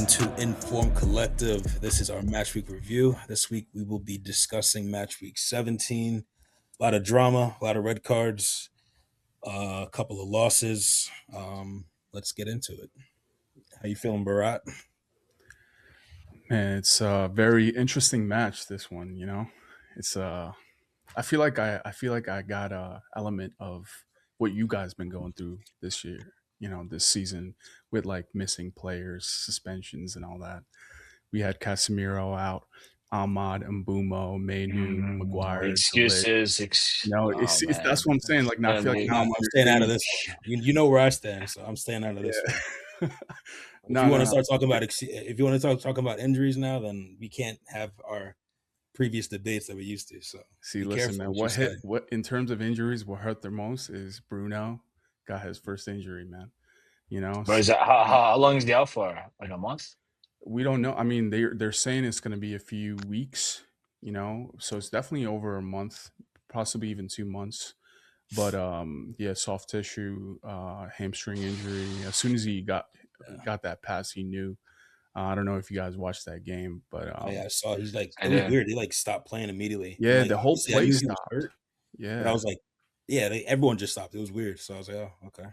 Welcome to Inform Collective. This is our match week review. This week we will be discussing match week 17. A lot of drama, a lot of red cards, a couple of losses. Let's get into it. How you feeling, Barat? Man, it's a very interesting match. This one, it's I feel like I got a element of what you guys been going through this year. This season with like missing players, suspensions, and all that. We had Casemiro out, Ahmad, Mbumo, Mainu, Maguire, Delict. Excuses. Oh It's man. that's what I'm saying. Like, now I feel like now I'm I'm on your staying out of team. this one. You know where I stand, so I'm staying out of this one. Yeah. If No, you no, want to no. start talking about if you want to talk about injuries now, then we can't have our previous debates that we used to. So See, be listen, careful man. what you say. What in terms of injuries, what hurt the most is Bruno got his first injury, man. But is that how long is the out for? Like a month? We don't know. I mean, they're saying it's going to be a few weeks, so it's definitely over a month, possibly even 2 months. But yeah, soft tissue, hamstring injury. As soon as he got that pass, he knew. I don't know if you guys watched that game, but Oh yeah, I saw. He's like, I it was did. weird. He like stopped playing immediately, and yeah, like the whole obviously I play knew he was stopped. hurt, but I Yeah, was like, yeah, everyone just stopped. It was weird. So I was like, oh, okay.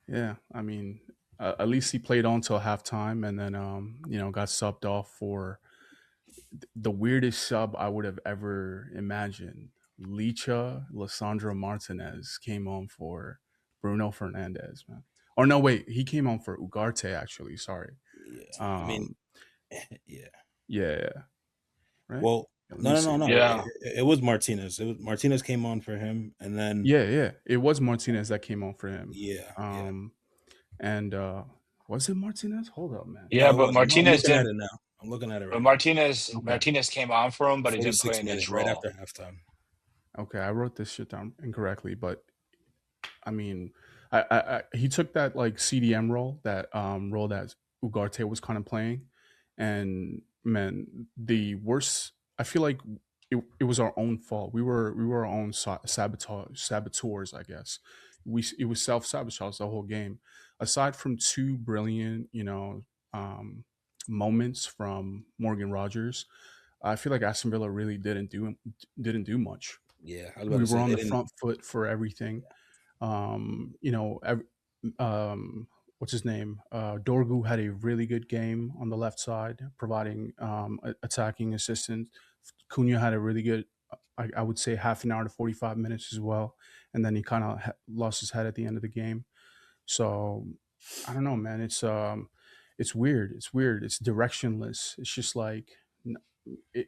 yeah. I mean, at least he played on till halftime, and then got subbed off for the weirdest sub I would have ever imagined. Licha Lissandro Martinez came on for Bruno Fernandes, man. Or no, wait, he came on for Ugarte actually. Sorry. Yeah, I mean, Um, yeah. yeah, yeah, right. Well, Yeah, let me no. see. Yeah. It was Martinez. It was Martinez came on for him, and then Yeah, yeah, it was Martinez that came on for him. yeah. And was it Martinez? Hold up, man. No, Yeah, it but wasn't. I'm Martinez looking at didn't it now. I'm looking at it but right now. Martinez Okay, Martinez came on for him, but he didn't play 46 in his minutes right role. after halftime. okay, I wrote this shit down incorrectly, but I mean, he took that like CDM role that Ugarte was kind of playing, and man, the worst. I feel like it was our own fault. We were our own saboteurs, I guess. It was self sabotage the whole game. Aside from two brilliant, um, moments from Morgan Rogers, I feel like Aston Villa really didn't do much. Yeah, I was about We to were say on they the didn't. front foot for everything. You know, what's his name? Dorgu had a really good game on the left side, providing attacking assistance. Cunha had a really good, I would say, half an hour to 45 minutes as well, and then he kind of lost his head at the end of the game. So I don't know, man. It's weird. It's weird. It's directionless. It's just like it,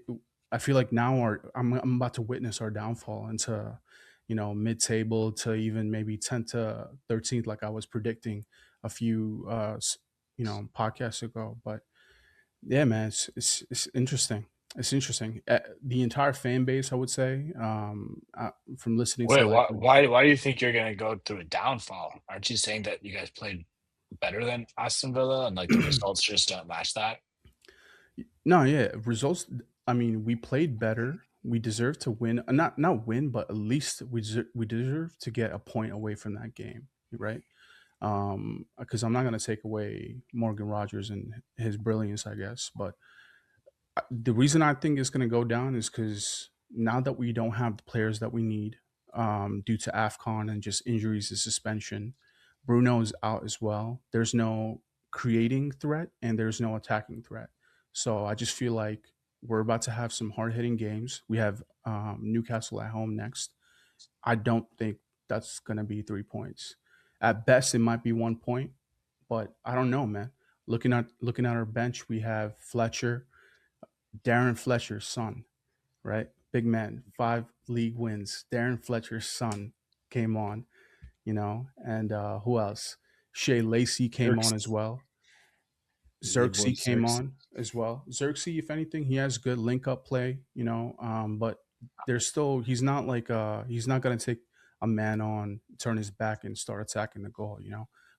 I feel like now I'm about to witness our downfall into mid-table to even maybe 10th to 13th, like I was predicting a few podcasts ago. But yeah, man, it's interesting. It's interesting. The entire fan base, I would say, from listening to Wait, like why do you think you're gonna go through a downfall? Aren't you saying that you guys played better than Aston Villa and like the results just don't match that? no, yeah, results. I mean, we played better. We deserve to win. Not win, but at least we deserve to get a point away from that game, right? Because I'm not going to take away Morgan Rogers and his brilliance, I guess. But the reason I think it's going to go down is because now that we don't have the players that we need, due to Afcon and just injuries and suspension, Bruno is out as well. There's no creating threat and there's no attacking threat. So I just feel like we're about to have some hard hitting games. We have Newcastle at home next. I don't think that's going to be 3 points. At best, it might be 1 point, but I don't know, man. Looking at our bench, we have Fletcher, Darren Fletcher's son, right? Big man, 5 league wins. Darren Fletcher's son came on, and who else? Shea Lacey came on as Xerxes, well. the big boy Xerxes came Xerxes. on as well. Xerxes, if anything, he has good link up play, but there's still he's not gonna take a man on, turn his back and start attacking the goal.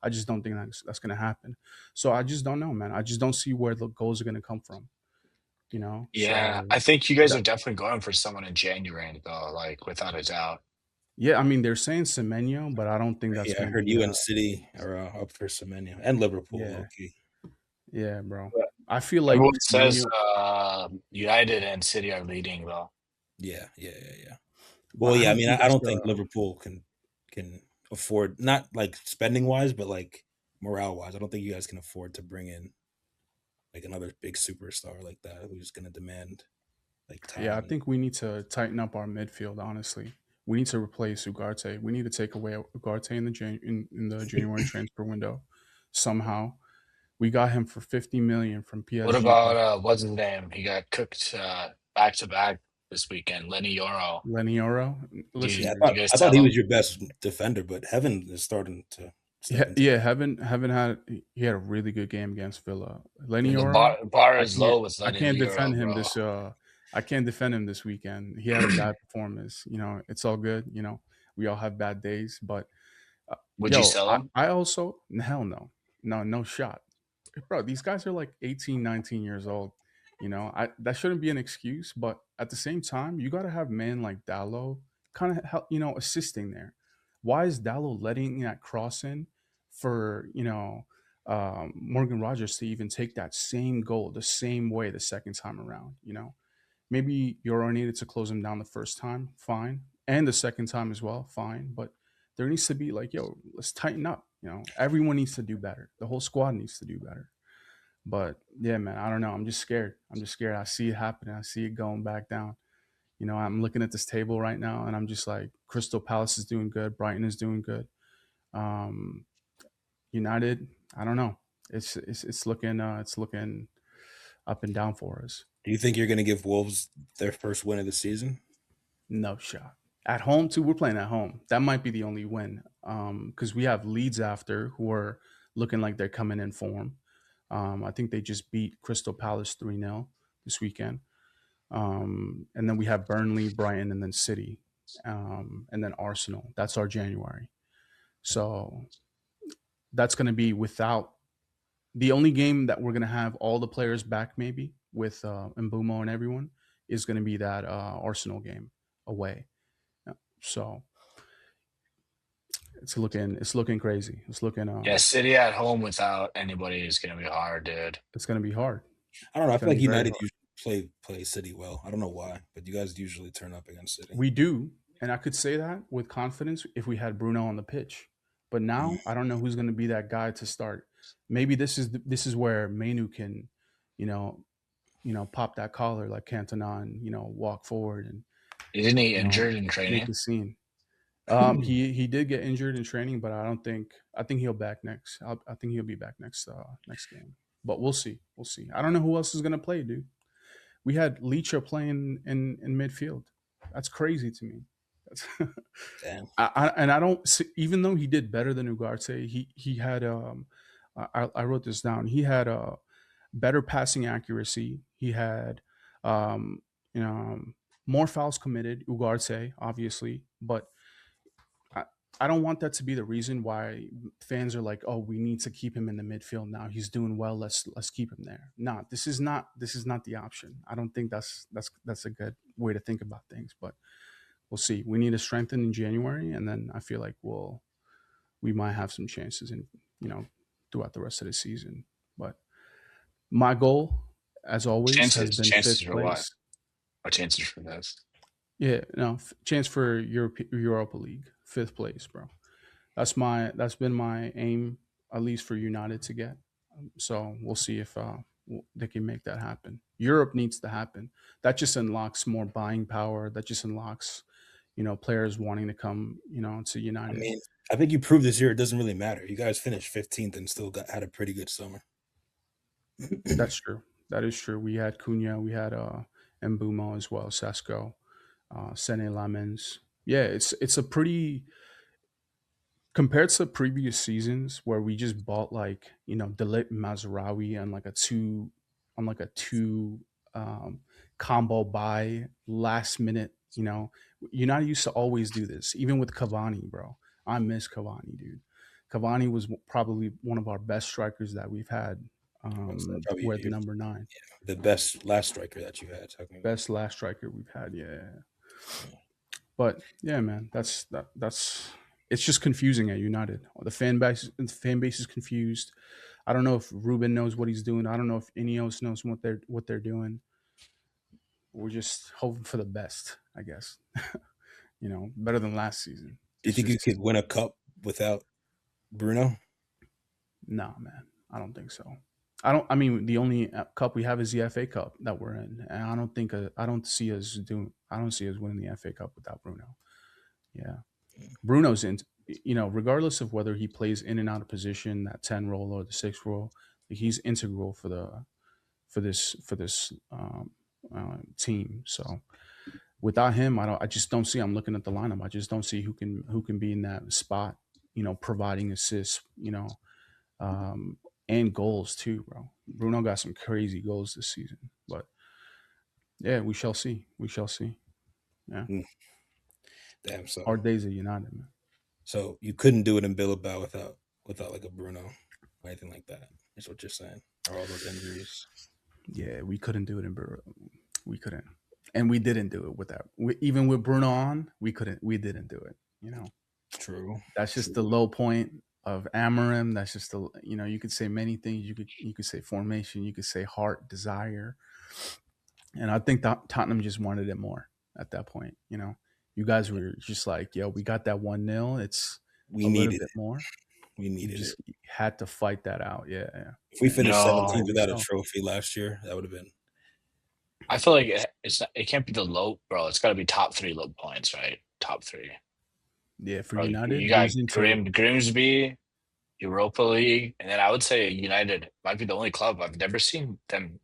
I just don't think that's gonna happen. So I just don't know, man. I just don't see where the goals are gonna come from. Yeah, So I think you guys that are definitely going for someone in January though, like without a doubt. yeah, I mean they're saying Semenyo, but I don't think that's Yeah, I gonna heard be you and City are up for Semenyo and Liverpool, yeah. low key. Yeah, bro. But I feel like everyone says Menu, United and City are leading though. Yeah, yeah, yeah, yeah. but Well, I yeah. I don't mean, think I it's don't think Liverpool can afford, not like spending wise, but like morale wise. I don't think you guys can afford to bring in like another big superstar like that who's going to demand like yeah. I time. think we need to tighten up our midfield. Honestly, we need to replace Ugarte. We need to take away Ugarte in the in the January transfer window somehow. We got him for 50 million from What PSG, about but what's his name? He got cooked back to back this weekend. Lenny Yoro. Lenny Oro. Do you, Listen, Yeah, dude. do you guys I thought sell he him? was your best defender, but Heaven is starting to step Yeah, into yeah. that. Haven't had he had a really good game against Villa. Lenny The Oro. bar I is can't low with I Lenny can't Yoro, defend him bro. this. I can't defend him this weekend. He had a bad performance. It's all good. We all have bad days, but Would you yo, sell him? I also hell no, no shot, bro. These guys are like 18, 19 years old. I that shouldn't be an excuse, but at the same time, you got to have men like Dallo kind of help, assisting there. Why is Dallo letting that cross in for Morgan Rogers to even take that same goal the same way the second time around? Maybe Euro needed to close him down the first time, fine, and the second time as well, fine. But there needs to be like, yo, let's tighten up. Everyone needs to do better. The whole squad needs to do better. But yeah, man, I don't know. I'm just scared. I'm just scared. I see it happening. I see it going back down. I'm looking at this table right now, and I'm just like, Crystal Palace is doing good. Brighton is doing good. Um, United, I don't know. It's looking up and down for us. Do you think you're going to give Wolves their first win of the season? No shot. At home too, we're playing at home. That might be the only win. Because we have Leeds after who are looking like they're coming in form. I think they just beat Crystal Palace 3-0 this weekend. And then we have Burnley, Brighton, and then City. And then Arsenal. That's our January. So that's going to be without the only game that we're going to have all the players back, maybe with Mbumo and everyone, is going to be that Arsenal game away. So it's looking crazy. Yeah, City at home without anybody is gonna be hard, dude. It's gonna be hard. I don't know. I It's feel gonna like be very United hard. usually play City well. I don't know why, but you guys usually turn up against City. We do, and I could say that with confidence if we had Bruno on the pitch. But Mhm. now I don't know who's gonna be that guy to start. Maybe this is where Manu can, you know, pop that collar like Cantona and walk forward and Isn't he you know injured in make training? the scene. He did get injured in training, but I don't think I think he'll back next. I think he'll be back next game. But we'll see. We'll see. I don't know who else is gonna play, dude. We had Leacher playing in midfield. That's crazy to me. That's Damn. and I don't see, even though he did better than Ugarte, he had I wrote this down. He had a better passing accuracy. He had um, you know more fouls committed. Ugarte, obviously, but I, I don't want that to be the reason why fans are like, "Oh, we need to keep him in the midfield now. He's doing well. Let's keep him there." No, this is not the option. I don't think that's a good way to think about things. But we'll see. We need to strengthen in January, and then I feel like we might have some chances in you know throughout the rest of the season. But my goal, as always, has been Chances fifth for what? place. What chances for this? Yeah, no chance for Europa League, fifth place, bro. That's been my aim, at least for United to get. So we'll see if they can make that happen. Europe needs to happen. That just unlocks more buying power. That just unlocks, players wanting to come, to I United. mean, I think you proved this year it doesn't really matter. You guys finished 15th and still had a pretty good summer. That's true. That is true. We had Cunha, we had Mbumo as well, Sesko, Sene Lamens. Yeah, it's a pretty compared to previous seasons where we just bought like Dalit Mazraoui on like a two combo buy last minute. You're not used to always do this, even with Cavani, bro. I miss Cavani, dude. Cavani was probably one of our best strikers that we've had. That's probably We're the number 9, the best last striker that you had. Talking about. best last striker we've had. Yeah. But yeah, man, that's it's just confusing at United. The fan base is confused. I don't know if Ruben knows what he's doing. I don't know if Ineos knows what they're doing. We're just hoping for the best, I guess. Better than last season. Do you It's think you just could win a cup without Bruno? no, man. I don't think so. I don't. I mean, the only cup we have is the FA Cup that we're in, and I don't see us doing. I don't see us winning the FA Cup without Bruno. Yeah, Bruno's in. Regardless of whether he plays in and out of position, that 10 role or the 6 role, he's integral for this team. So without him, I just don't see. I'm looking at the lineup. I just don't see who can be in that spot. Providing assists. Um, and goals too, bro. Bruno got some crazy goals this season, but yeah, we shall see. We shall see. Yeah, Mm, damn. So our days are United, man. so you couldn't do it in Bilbao without like a Bruno or anything like that. Is what you're saying? Or all those injuries? Yeah, we couldn't do it in Bur. We couldn't, and we didn't do it with that. Even with Bruno on, we couldn't. We didn't do it. True. That's just the True. low point of Amorim. That's just the. You could say many things. You could say formation. You could say heart, desire, and I think Tottenham just wanted it more at that point. You guys were just like, yo, we got that 1-0. It's We a little needed bit it. more. We You needed it. just had to fight that out. Yeah, yeah, If we yeah. finished No, 17th Rightly without a so. trophy last year, that would have been I feel like it can't be the low, bro. It's got to be top 3 low points, right? Top 3. Yeah, for Bro, United you got losing to Grimsby, Europa League, and then I would say United might be the only club I've never seen them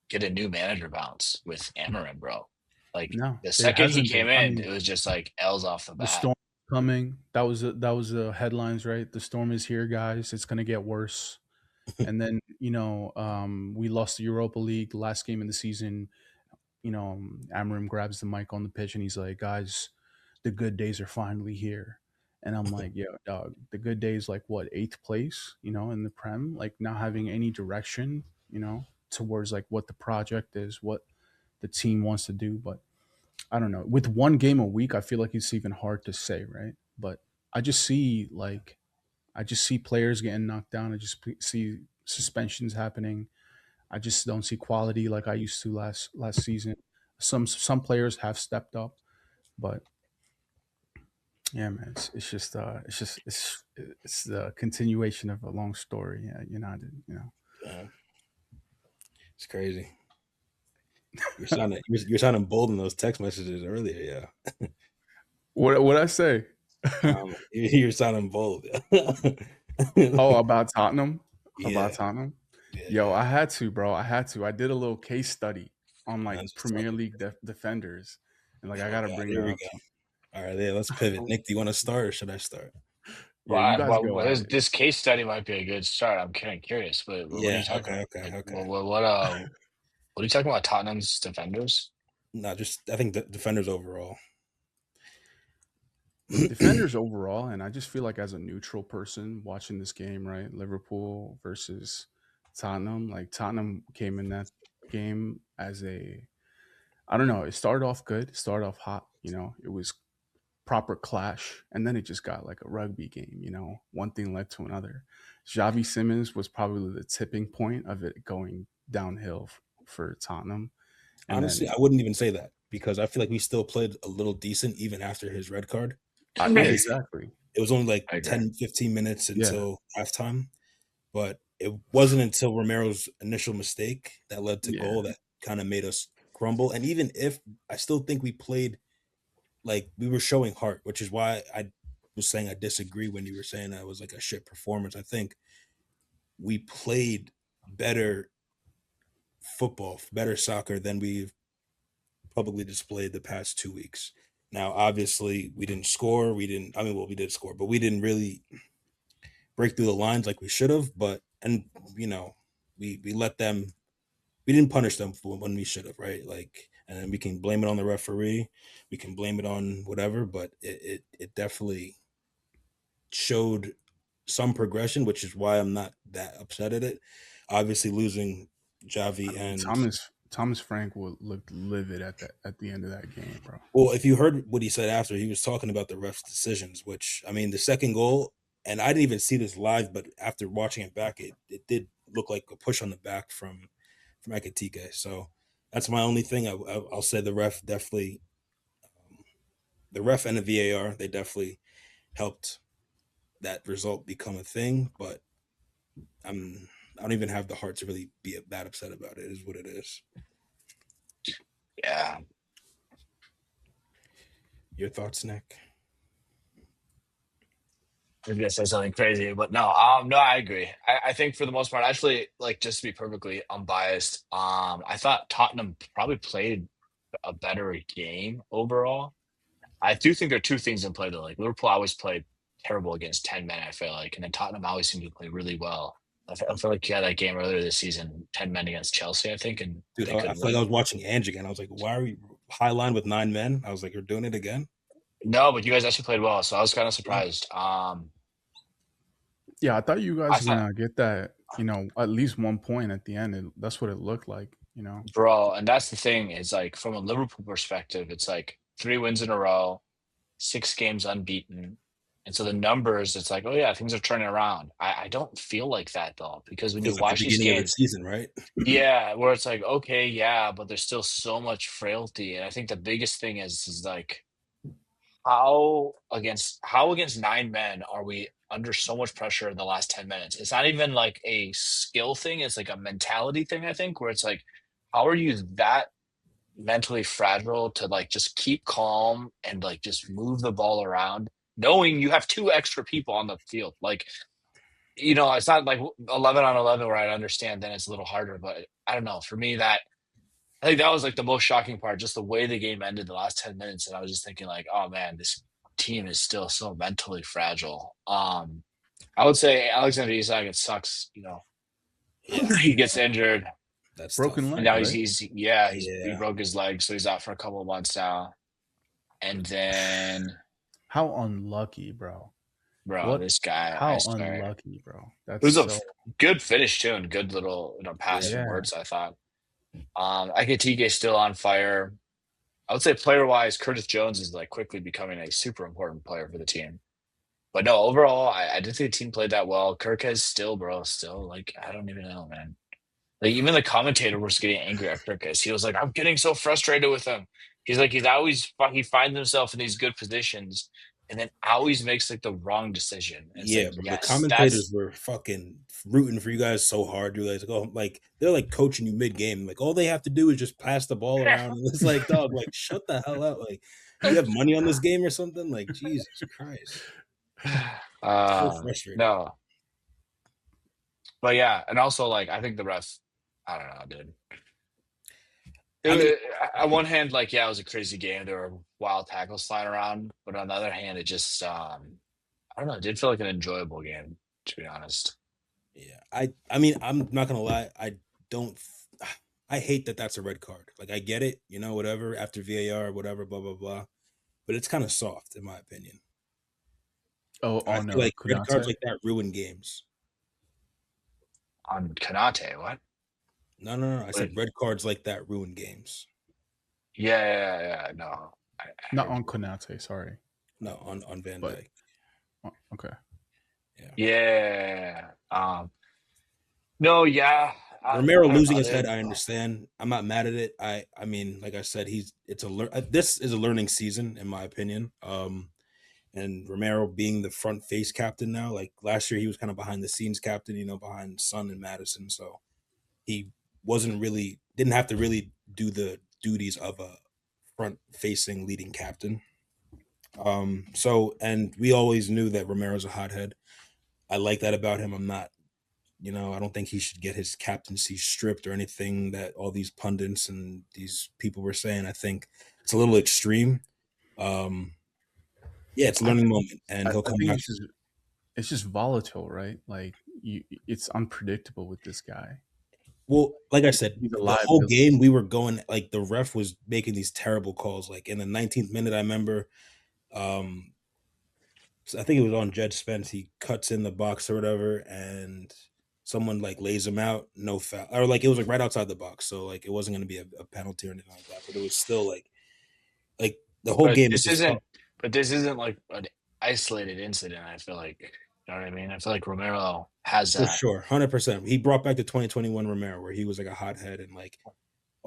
get a new manager bounce with Amarin, bro. Like no, the there second he hasn't been. came I in, mean, it was just like L's off the the bat. storm coming. That was the headlines, right? The storm is here, guys. It's gonna get worse. And then we lost the Europa League last game of the season. Amarim grabs the mic on the pitch and he's like, "Guys, the good days are finally here." And I'm like, "Yo, dog, the good days like what, eighth place? In the Prem, like not having any direction, towards like what the project is, what the team wants to do." But I don't know. With one game a week, I feel like it's even hard to say, right? But I just see like I just see players getting knocked down. I just see suspensions happening. I just don't see quality like I used to last season. Some players have stepped up, but yeah, man, it's the continuation of a long story. Yeah, United. yeah, it's crazy. You're sounding bold in those text messages earlier. Yeah, What I say? you're sounding bold. Oh, about Tottenham. About Yeah, Tottenham. yeah, Yo, yeah. I had to, bro. I had to. I did a little case study on like That's what's up. Premier League defenders, and like Oh I my gotta God, bring here that we up. go. All right, yeah, let's pivot. Nick, do you want to start or should I start? Yeah, you Well, guys go at it. this case study might be a good start. I'm kind of curious. What are you Yeah, talking okay, about? okay, Like, okay. what are you talking about? Tottenham's defenders? No, just I think the defenders overall. Defenders overall, and I just feel like as a neutral person watching this game, right? Liverpool versus Tottenham. Like Tottenham came in that game as I don't know, it started off good, it started off hot, it was proper clash, and then it just got like a rugby game, one thing led to another. Xavi Simons was probably the tipping point of it going downhill for Tottenham. And Honestly, then I wouldn't even say that because I feel like we still played a little decent even after his red card. yeah, Obviously, exactly. it was only like I agree. 10, 15 minutes Yeah. until halftime, but it wasn't until Romero's initial mistake that led to Yeah. goal that kind of made us crumble. And even if I still think we played like we were showing heart, which is why I was saying I disagree when you were saying that it was like a shit performance. I think we played better football, better soccer than we've publicly displayed the past 2 weeks. Now, obviously, we didn't score. We didn't. I mean, well, we did score, but we didn't really break through the lines like we should have. But and you know, we let them. We didn't punish them for when we should have, right? Like, and then we can blame it on the referee. We can blame it on whatever, but it definitely showed some progression, which is why I'm not that upset at it. Obviously, losing I Javi mean, and Thomas Frank looked livid at the end of that game, bro. well, if you heard what he said after, he was talking about the refs' decisions, which I mean, the second goal, and I didn't even see this live, but after watching it back, it did look like a push on the back from Ekitike. So that's my only thing. I'll say the ref and the VAR, they definitely helped that result become a thing. But I don't even have the heart to really be that upset about it. It is what it is. Yeah. Your thoughts, Nick? I was gonna say something crazy, but no, no, I agree. I think for the most part, actually, like just to be perfectly unbiased, I thought Tottenham probably played a better game overall. I do think there are two things in play though. Like Liverpool always played terrible against 10 men, I feel like, and then Tottenham always seemed to play really well. I feel like you had that game earlier this season, 10 men against Chelsea, I think, and Dude, they I couldn't feel like I win. was watching Ange again. I was like, why are we high line with 9 men? I was like, you're doing it again? No, but you guys actually played well, so I was kind of Yeah. surprised. Yeah, I thought you I guys were thought, gonna get that, at least 1 point at the end. That's what it looked like. bro, and that's the thing is like from a Liverpool perspective, it's like 3 wins in a row, 6 games unbeaten. And so the numbers, it's like, oh yeah, things are turning around. I don't feel like that though, because when you Feels like the watch these beginning of the games, season, right? yeah, where it's like, okay, yeah, but there's still so much frailty. And I think the biggest thing is like how against 9 men are we under so much pressure in the last 10 minutes? It's not even like a skill thing, it's like a mentality thing, I think, where it's like, how are you that mentally fragile to like just keep calm and like just move the ball around, knowing you have 2 extra people on the field? Like, it's not like 11 on 11 where I understand then it's a little harder, but I don't know. For me, I think that was like the most shocking part, just the way the game ended the last 10 minutes. And I was just thinking, like, oh man, this team is still so mentally fragile. I would say Alexander Isak, it sucks, Yeah, he gets injured. that's Broken tough. And leg, now right? he Yeah. broke his leg, so he's out for a couple of months now. And then, How unlucky, bro. bro, What? this guy, I How swear, unlucky, bro. it That's was a so. good finish too, and good little, pass Yeah. from Yeah. words, I thought. Ekitike is still on fire. I would say player wise, Curtis Jones is like quickly becoming a super important player for the team. But no, overall, I didn't think the team played that well. Kirk has still, bro, still like I don't even know, man. Like even the commentator was getting angry at Kirkus. He was like, "I'm getting so frustrated with him." He's like, he finds himself in these good positions, and then always makes like the wrong decision. And it's Yeah, like, bro. The yes, commentators that's were fucking rooting for you guys so hard. You're like, oh, like they're like coaching you mid game. Like all they have to do is just pass the ball around. And it's like, dog, like shut the hell up. Like you have money on this game or something. Like Jesus Christ, so frustrating. no, but yeah, and also like I think the refs, I don't know, dude. I mean, On one hand, like yeah, it was a crazy game. There were wild tackles flying around, but on the other hand, it just I don't know, it did feel like an enjoyable game, to be honest. yeah, I mean, I'm not gonna lie. Don't. I hate that that's a red card. Like I get it, whatever after VAR, whatever, blah blah blah. But it's kind of soft, in my opinion. Oh, I on feel like red cards Kunate. like that ruin games. On Kanate, what? No, no, no. I But said red cards like that ruin games. yeah, yeah, yeah. No, I Not heard on you. Kunate. Sorry, No, on Van but Dyke. okay. Yeah. Yeah. No, yeah. Romero I don't losing know, his head, dude. I understand. I'm not mad at it. I mean, like I said, this is a learning season in my opinion. And Romero being the front face captain now, like last year he was kind of behind the scenes captain, behind Son and Madison, so he didn't have to really do the duties of a front facing leading captain. And we always knew that Romero's a hothead. I like that about him. I don't think he should get his captaincy stripped or anything that all these pundits and these people were saying. I think it's a little extreme. Um, yeah, it's a I learning think moment, and he'll I come think back. it's just volatile, right? Like it's unpredictable with this guy. Well, like I said, He's a the whole liability. game we were going like the ref was making these terrible calls. Like in the 19th minute, I remember, um, I think it was on Jed Spence. He cuts in the box or whatever, and someone like lays him out, no foul, or like it was like right outside the box, so like it wasn't going to be a penalty or anything like that. But it was still like the whole But game was this just isn't. But this isn't like an isolated incident. I feel like. You know what I mean? I feel like Romero has For that. sure, 100%. He brought back the 2021 Romero where he was like a hothead and like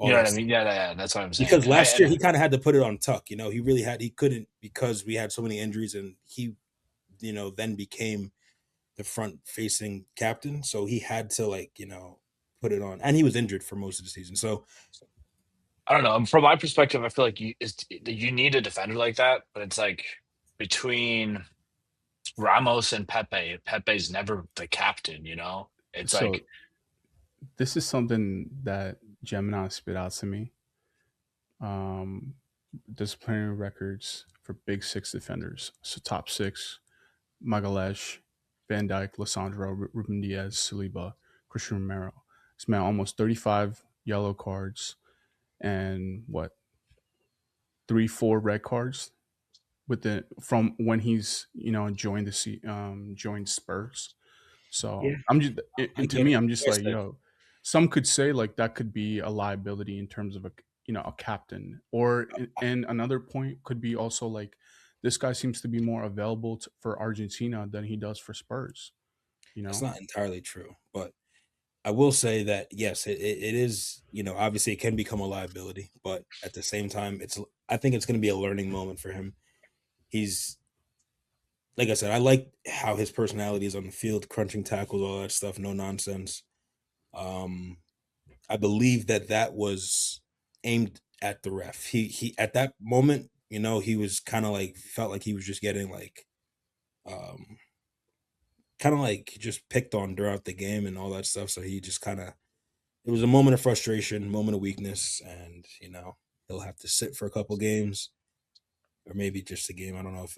You all know what that I stuff. mean? Yeah, yeah, yeah, that's what I'm saying. Because And I last year and he kind of had to put it on tuck. He couldn't because we had so many injuries, and he then became the front facing captain, so he had to put it on, and he was injured for most of the season. So I don't know. From my perspective, I feel like you need a defender like that, but it's like between Ramos and Pepe. Pepe's never the captain. It's So like this is something that Gemini spit out to me. Um, disciplinary records for Big Six defenders. So top six: Magalesh, Van Dyke, Lissandro, Ruben Diaz, Saliba, Cristian Romero. This man almost 35 yellow cards and what 3, 4 red cards with the from when he's joined joined Spurs. yeah, So I'm just I and to get me it. I'm just Like I like said, some could say like that could be a liability in terms of a captain, or and another point could be also like this guy seems to be more available for Argentina than he does for Spurs. You that's know, not entirely true, but I will say that yes, it is. Obviously, it can become a liability, but at the same time, I think it's going to be a learning moment for him. He's like I said, I like how his personality is on the field, crunching tackles, all that stuff, no nonsense. Um, I believe that was aimed at the ref. He at that moment, he was kind of like felt like he was just getting um, kind of like just picked on throughout the game and all that stuff. So he just kind of it was a moment of frustration, moment of weakness, and he'll have to sit for a couple games or maybe just a game. I don't know if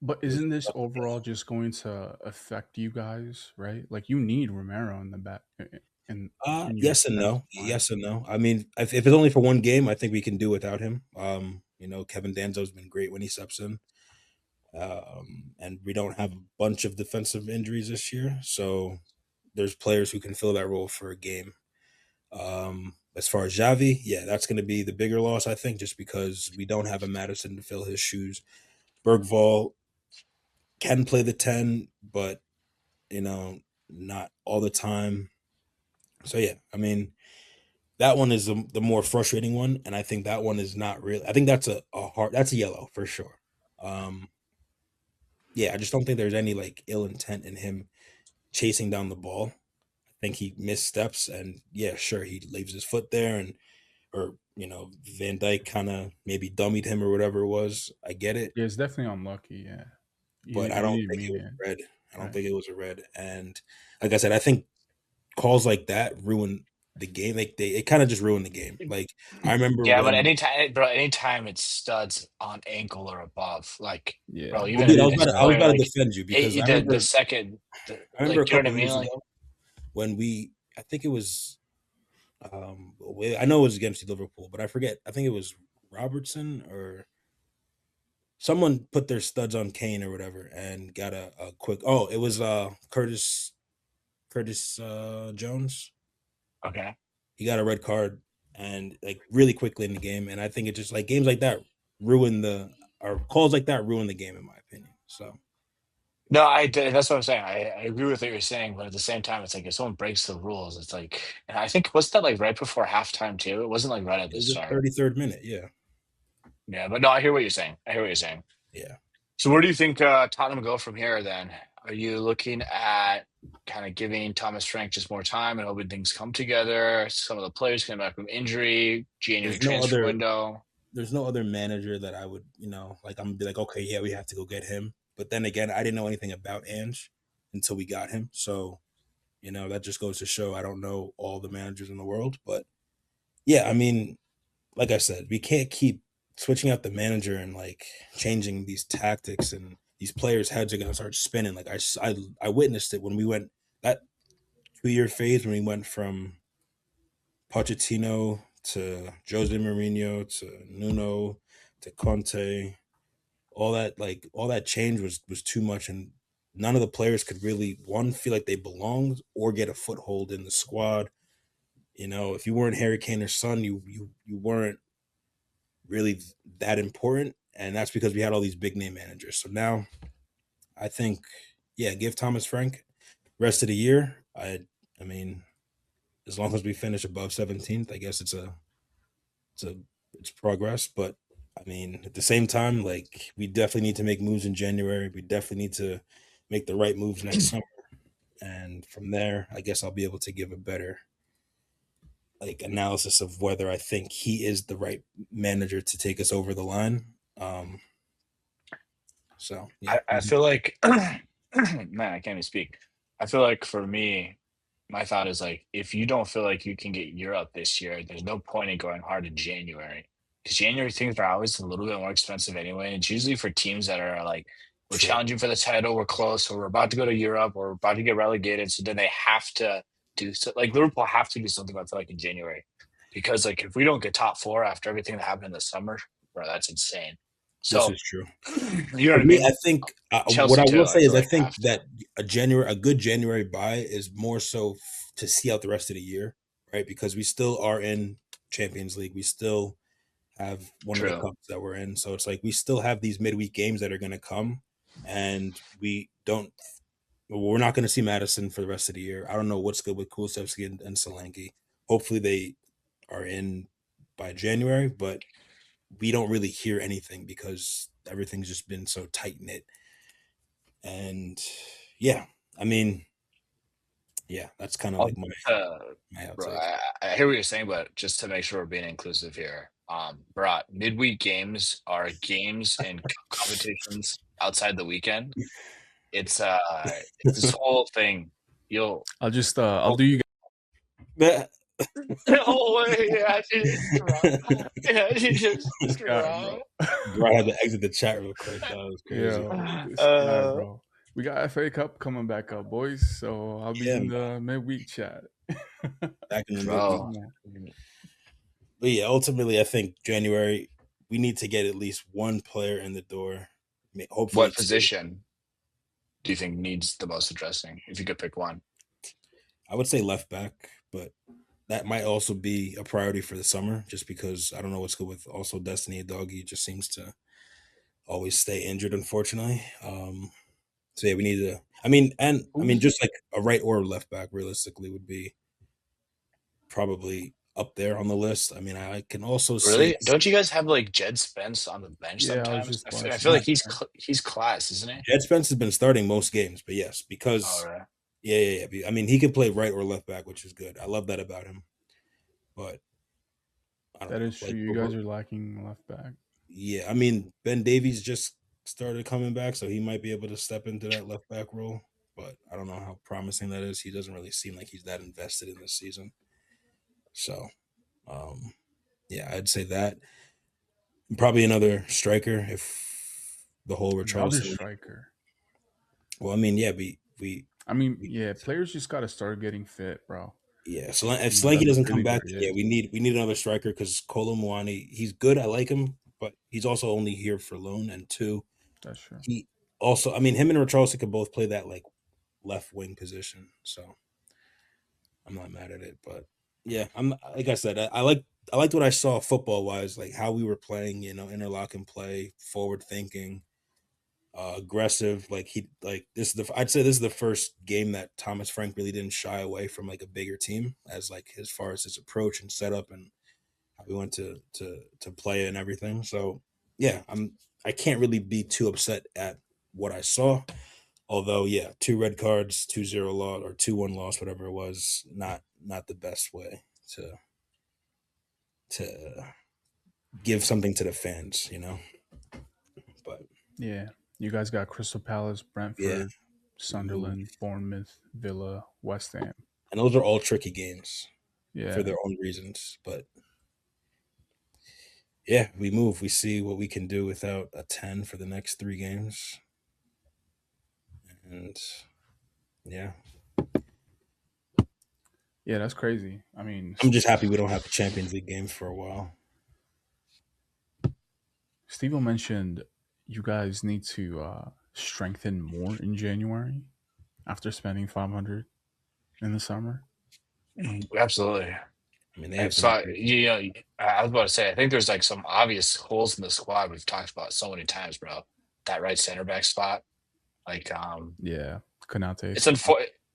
but it was isn't this a couple overall just going to affect you guys, right? Like you need Romero in the back in your Yes and defensive no. line. Yes and no. I mean, if it's only for one game, I think we can do without him. Kevin Danzo's been great when he steps in. And we don't have a bunch of defensive injuries this year, so there's players who can fill that role for a game. As far as Xavi, yeah, that's going to be the bigger loss, I think, just because we don't have a Madison to fill his shoes. Bergval can play the 10, but you know, not all the time. So yeah, I mean, that one is the more frustrating one, and I think that one is not real. I think that's that's a yellow for sure. Um, yeah, I just don't think there's any like ill intent in him chasing down the ball. I think he missteps, and yeah, sure, he leaves his foot there, and or Van Dyke kind of maybe dummied him or whatever it was. I get it, Yeah, it's definitely unlucky. Yeah, but I you don't need to think it mean was it, red. I don't right? think it was a red. And like I said, I think calls like that ruin the game. Like it kind of just ruined the game. Like I remember yeah, but when. anytime, bro, anytime it's studs on ankle or above, like, bro, Yeah, Well, even dude, if it, it's a I was player about to like defend you because I the remember second, a like, you know what couple I mean? years Like, ago when I think it was I know it was against Liverpool, but I forget. I think it was Robertson or someone put their studs on Kane or whatever and got a quick. Oh, it was Curtis Jones. okay. He got a red card and like really quickly in the game, and I think it just like games like that ruin the or calls like that ruin the game in my opinion. So No, that's what I'm saying. I agree with what you're saying, but at the same time, it's like if someone breaks the rules, it's like, and I think wasn't that like right before halftime too? It wasn't like right at it the was the start. 33rd minute. Yeah, Yeah, but no, I hear what you're saying. I hear what you're saying. yeah. So where do you think Tottenham go from here then? Are you looking at kind of giving Thomas Frank just more time and hoping things come together? Some of the players coming back from injury, January There's no transfer other window. there's no other manager that I would, like I'm gonna be like, okay, yeah, we have to go get him. But then again, I didn't know anything about Ange until we got him. So, that just goes to show I don't know all the managers in the world. But yeah, I mean, like I said, we can't keep switching out the manager and like changing these tactics and these players' heads are gonna start spinning. Like I witnessed it when we went that 2 year phase when we went from Pochettino to Jose Mourinho to Nuno to Conte, all that change was too much, and none of the players could really one feel like they belonged or get a foothold in the squad. If you weren't Harry Kane or Son, you weren't really that important, and that's because we had all these big name managers. So now I think yeah, give Thomas Frank rest of the year. I mean, as long as we finish above 17th, I guess it's a it's progress. But I mean, at the same time, like we definitely need to make moves in January. We definitely need to make the right moves next summer, and from there, I guess I'll be able to give a better like analysis of whether I think he is the right manager to take us over the line. So yeah, I feel like man, I can't even speak. I feel like for me, my thought is like if you don't feel like you can get Europe this year, there's no point in going hard in January. Because January things are always a little bit more expensive anyway. It's usually for teams that are like we're true. challenging for the title, we're close, or we're about to go to Europe, or we're about to get relegated. So then they have to do so like Liverpool have to do something about like in January. Because like if we don't get top four after everything that happened in the summer, bro, that's insane. This So is true. you know For what I me, I mean? think what Chelsea I will too. I say feel is I like think have to. that a good January buy is more so to see out the rest of the year, right? Because we still are in Champions League. We still have one of the True. cups that we're in. So it's like we still have these midweek games that are going to come, and we're not going to see Madison for the rest of the year. I don't know what's good with Kulusevski and Solanke. Hopefully they are in by January, but we don't really hear anything because everything's just been so tight knit. And yeah, I mean, yeah, that's kind of I'll, like uh, my bro, outtake. I hear what you're saying, but just to make sure we're being inclusive here, bro, midweek games are games and competitions outside the weekend. It's this whole thing. You'll I'll do you But- oh yeah, Jesus Christ. Yeah, Jesus this guy, bro. Christ. Bro, I had to exit the chat real quick. That was crazy. Yo, this guy, Uh, bro. We got FA Cup coming back up, boys. So I'll be Yeah, in man, the midweek chat. back in the midweek. bro. Come on. But yeah, ultimately, I think January we need to get at least one player in the door. Hopefully, What two. position do you think needs the most addressing? If you could pick one. I would say left back, but that might also be a priority for the summer, just because I don't know what's good with also Destiny Doggy just seems to always stay injured, unfortunately. So yeah, we need to. I mean, Who's just like a right or left back, realistically, would be probably up there on the list. I mean, I can also see Really? us. Don't you guys have like Jed Spence on the bench Yeah, I was sometimes? just about to I say feel like Not that. he's class, isn't he? Jed Spence has been starting most games, but yes, Oh, because right. yeah. I mean, he can play right or left back, which is good. I love that about him. But I don't That know, is true. like You guys are lacking left back. yeah. I mean, Ben Davies just started coming back, so he might be able to step into that left back role. But I don't know how promising that is. He doesn't really seem like he's that invested in this season. So um, yeah, I'd say that. Probably another striker if the whole Another Richarlison. striker. Well, I mean, yeah, I mean, we yeah, players just got to start getting fit, bro. yeah. So if You know, Slanky that's doesn't come really what back, it then yeah, is. we need another striker because Kolo Muani, he's good. I like him, but he's also only here for loan. And two, That's true. he also, I mean, him and Richarlison can both play that like left wing position. So I'm not mad at it, but yeah, I'm like I said, I liked what I saw football wise, like how we were playing. You know, interlocking play, forward thinking, aggressive. Like he like this is the I'd say this is the first game that Thomas Frank really didn't shy away from like a bigger team as like as far as his approach and setup and how we went to play and everything. So yeah, I can't really be too upset at what I saw. Although yeah, two red cards, 2-0 loss or 2-1 loss, whatever it was, not the best way to give something to the fans, you know. But Yeah. You guys got Crystal Palace, yeah, Brentford, we move, Sunderland, Bournemouth, Villa, West Ham. and those are all tricky games for Yeah. their own reasons. But yeah, we move. We see what we can do without a 10 for the next three games. And yeah, Yeah, that's crazy. I mean, I'm just happy we don't have the Champions League games for a while. Steve mentioned you guys need to strengthen more in January after spending 500 in the summer. Absolutely. I mean, they And have some. so, you know, I was about to say, I think there's like some obvious holes in the squad we've talked about so many times, bro. That right center back spot. Like, Yeah, Konate. it's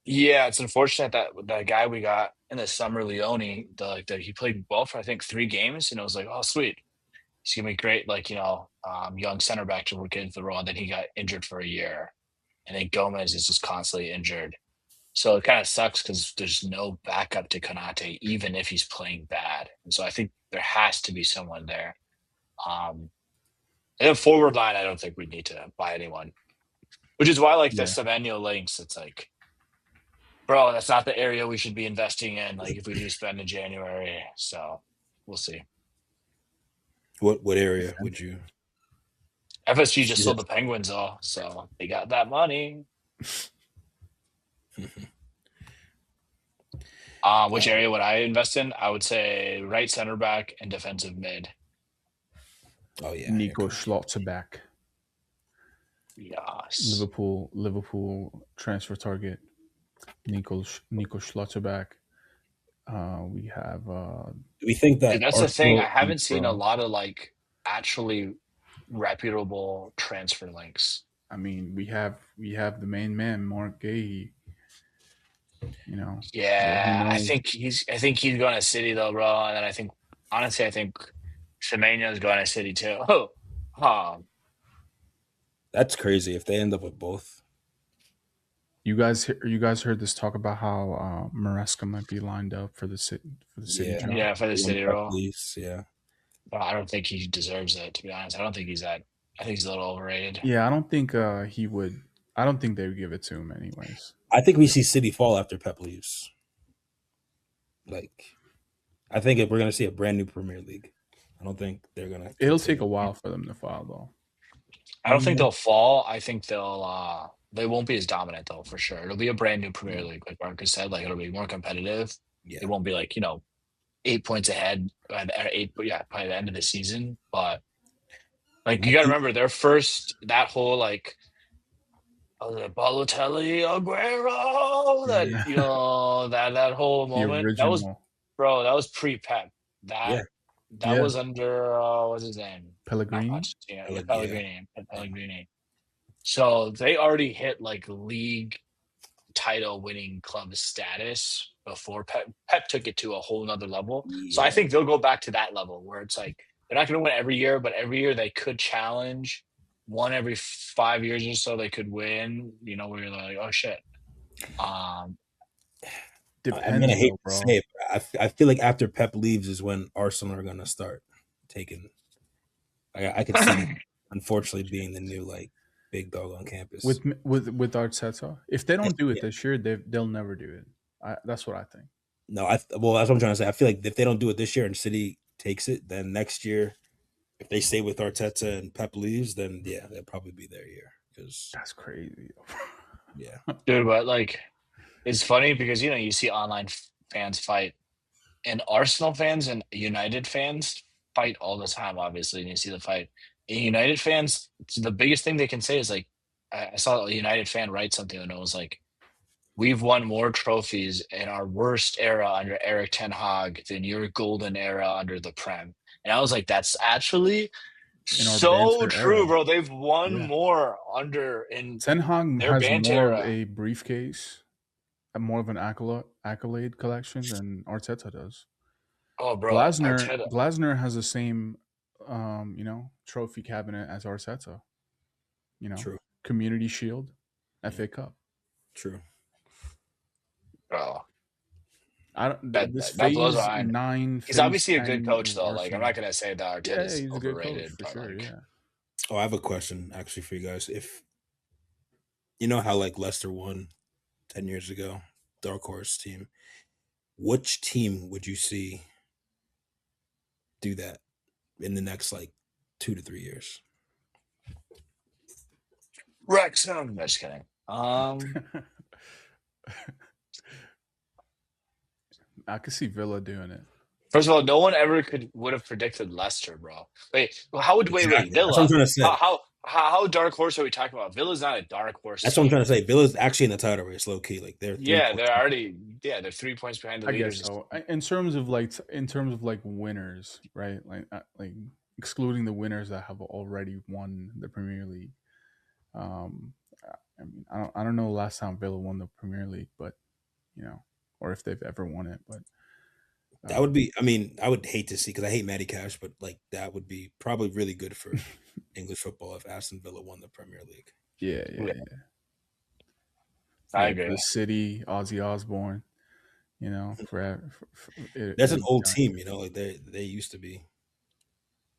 it's unfortunate that the guy we got in the summer, Leone, he played well for I think 3 games, and it was like, oh sweet, he's gonna be great, like young center back to work into the role, and then he got injured for a year, and then Gomez is just constantly injured. So it kind of sucks because there's no backup to Konate, even if he's playing bad. And so I think there has to be someone there. And then forward line, I don't think we need to buy anyone, which is why like the Yeah. Semenyo links, it's like, bro, that's not the area we should be investing in. Like if we do spend in January, so we'll see. What area would you? FSG just sold the Penguins, though, so they got that money. Which area would I invest in? I would say right center back and defensive mid. Oh yeah, Nico Schlotterbeck. Yes. Liverpool transfer target. Nico Schlotterbeck. We have. Do we think that That's the thing. I haven't seen a lot of like actually reputable transfer links. I mean, we have the main man, Mark Gay. Yeah, I think he's going to City though, bro. And then I think Semenyo's going to City too. That's crazy if they end up with both. You guys heard this talk about how Maresca might be lined up for the City job? Yeah, for the City role. Yeah. But I don't think he deserves it, to be honest. I think he's a little overrated. Yeah, I don't think he would. I don't think they would give it to him anyways. I think we see City fall after Pep leaves. Like, I think if we're going to see a brand new Premier League, I don't think they're going to. It'll take a while for them to fall, though. I don't think they'll fall. I think they won't be as dominant though, for sure. It'll be a brand new Premier League, like Marcus said. Like it'll be more competitive. Yeah. It won't be like 8 points ahead by the end of the season. But like you got to remember their first whole like Balotelli, Aguero, that whole moment. That was pre-Pep. That was under what's his name? Pellegrini. Pellegrini. So they already hit like league title winning club status before Pep took it to a whole nother level. Yeah. So I think they'll go back to that level where it's like they're not going to win every year, but every year they could challenge. One every 5 years or so they could win. Where you're like, oh shit. Depends, I hate to say it, but I feel like after Pep leaves is when Arsenal are going to start taking. I could see, unfortunately, being the new like big dog on campus with Arteta. If they don't do it this year, they'll never do it. That's what I think. No, that's what I'm trying to say. I feel like if they don't do it this year and City takes it, then next year, if they stay with Arteta and Pep leaves, then they'll probably be their year. Because that's crazy. Yeah, dude, but like, it's funny because you see online fans fight, and Arsenal fans and United fans fight all the time. Obviously, and you see the fight. And United fans, the biggest thing they can say is like, I saw a United fan write something and it was like, we've won more trophies in our worst era under Eric Ten Hag than your golden era under the Prem. And I was like, that's actually so true, bro. They've won more under in Ten Hag their has more era. of a briefcase, more of an accolade collection than Arteta does. Oh, bro, Glasner has the same, trophy cabinet as Arteta. True. Community Shield, FA Cup. True. Bro, this phase blows my mind. 9. He's obviously a good coach, though. Like I'm not gonna say that Arteta's he's overrated. A good coach, for sure. Like, yeah. Oh, I have a question actually for you guys. If you know how like Leicester won 10 years ago, dark horse team, which team would you see do that in the next like 2 to 3 years? Wrexham. I'm just kidding. I could see Villa doing it. First of all, no one ever would have predicted Leicester, bro. Wait, Villa? That's what I'm trying to say. How dark horse are we talking about? Villa's not a dark horse. That's what I'm trying to say. Villa's actually in the title race, low key. Like they're 3 points behind the leaders. I guess so. In terms of like winners, right? Like excluding the winners that have already won the Premier League. I mean, I don't know the last time Villa won the Premier League, but or if they've ever won it, but That would be. I mean, I would hate to see because I hate Matty Cash, but like that would be probably really good for English football if Aston Villa won the Premier League. yeah. I For agree. the city, Ozzy Osbourne, That's an old team, like they used to be.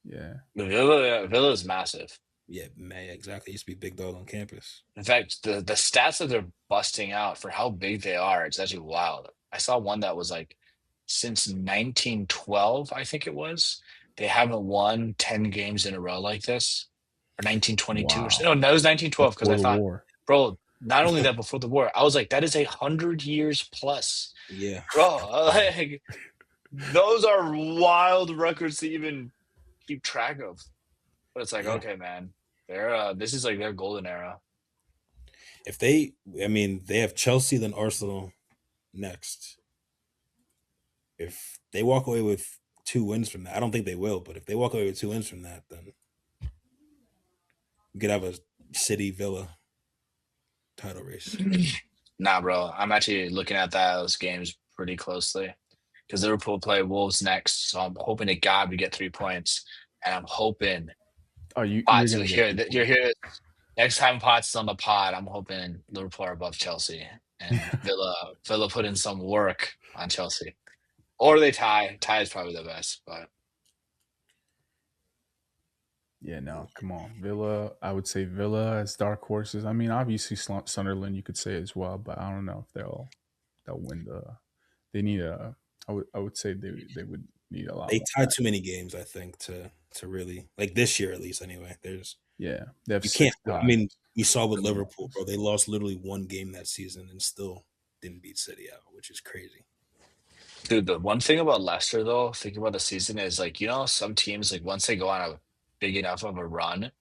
Yeah. Villa is massive. Yeah, man, exactly. It used to be big dog on campus. In fact, the stats that they're busting out for how big they are, it's actually wild. I saw one that was like since 1912, I think it was. They haven't won 10 games in a row like this. Or 1922 or so. Wow. No, it was 1912 because Before I the thought, war. bro, not only that before the war, I was like, that is 100 years plus. Yeah. Bro, like, those are wild records to even keep track of. But it's like, Yeah. okay, man, this is like their golden era. They have Chelsea, then Arsenal next. If they walk away with 2 wins from that, I don't think they will, but if they walk away with 2 wins from that, then we could have a City Villa title race. Nah, bro, I'm actually looking at those games pretty closely because Liverpool play Wolves next, so I'm hoping to God we get 3 points, and I'm hoping. Oh, you're Potts, gonna you're here. Next time Potts is on the pod, I'm hoping Liverpool are above Chelsea and Villa put in some work on Chelsea, or they tie. Tie is probably the best, but Yeah, no, come on, Villa. I would say Villa as dark horses. I mean, obviously Sunderland, you could say as well, but I don't know if they'll win the. They need a. I would say they would need a lot. They tied too many games, I think, to really like this year at least. Anyway, they have you can't. I mean, we saw with Liverpool, bro. They lost literally 1 game that season and still didn't beat City out, which is crazy. Dude, the one thing about Leicester though, thinking about the season is like, some teams like once they go on a big enough of a run,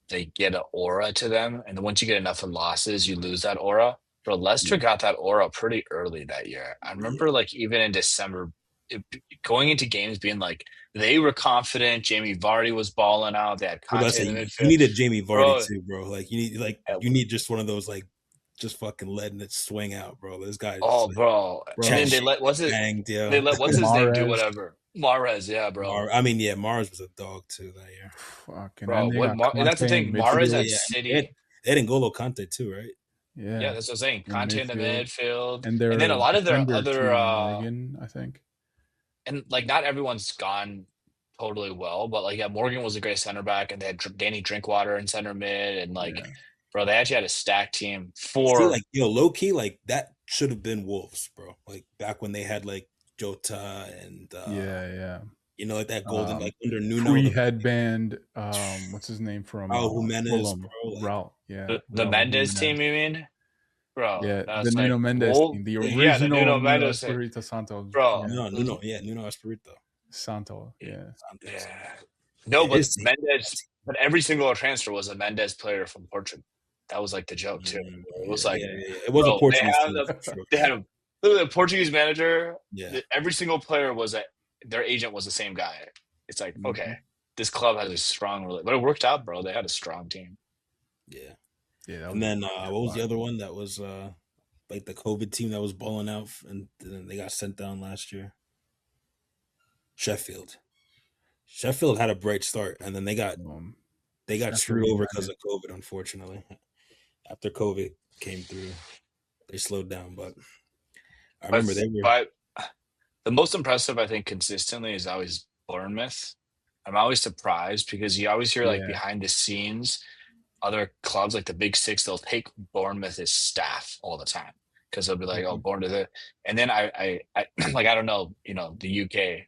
they get an aura to them, and then once you get enough of losses, you lose that aura. But Leicester got that aura pretty early that year. I remember like even in December, going into games being like they were confident. Jamie Vardy was balling out. They had Conte in the midfield. You needed Jamie Vardy too, bro. Like you need just one of those like just fucking letting it swing out, bro. This guy. Bro. And then they let what's his name do whatever. Mahrez, yeah, bro. Mahrez was a dog too that year. Fucking bro, and that's the thing. Mahrez at City. They had N'Golo Kante too, right? Yeah, that's what I'm saying. Conte in the midfield, and then a lot of their other Morgan, I think. And like not everyone's gone totally well, but like Morgan was a great center back, and they had Danny Drinkwater in center mid, and bro, they actually had a stacked team for low key, like that should have been Wolves, bro. Like back when they had like Jota and like that golden like under Nuno pre-headband. What's his name from Jimenez, bro? The Mendes team, you mean? Bro, yeah, the Nuno Mendes team, the original Nuno Espirito Santo, bro. Nuno Espirito Santo, No, but Mendes, but every single transfer was a Mendes player from Portugal. That was like the joke too. It was it was a Portuguese. They had a Portuguese manager. Yeah, every single player their agent was the same guy. It's like okay, this club has a strong, but it worked out, bro. They had a strong team. Yeah. Yeah, and then what was the other one that was like the COVID team that was balling out and then they got sent down last year? Sheffield had a bright start and then they got screwed over because of COVID, unfortunately. After COVID came through, they slowed down, but I remember they were. But the most impressive, I think, consistently is always Bournemouth. I'm always surprised because you always hear like behind the scenes. Other clubs like the Big Six, they'll take Bournemouth as staff all the time because they'll be like, "Oh, Bournemouth," and then I like I don't know, the UK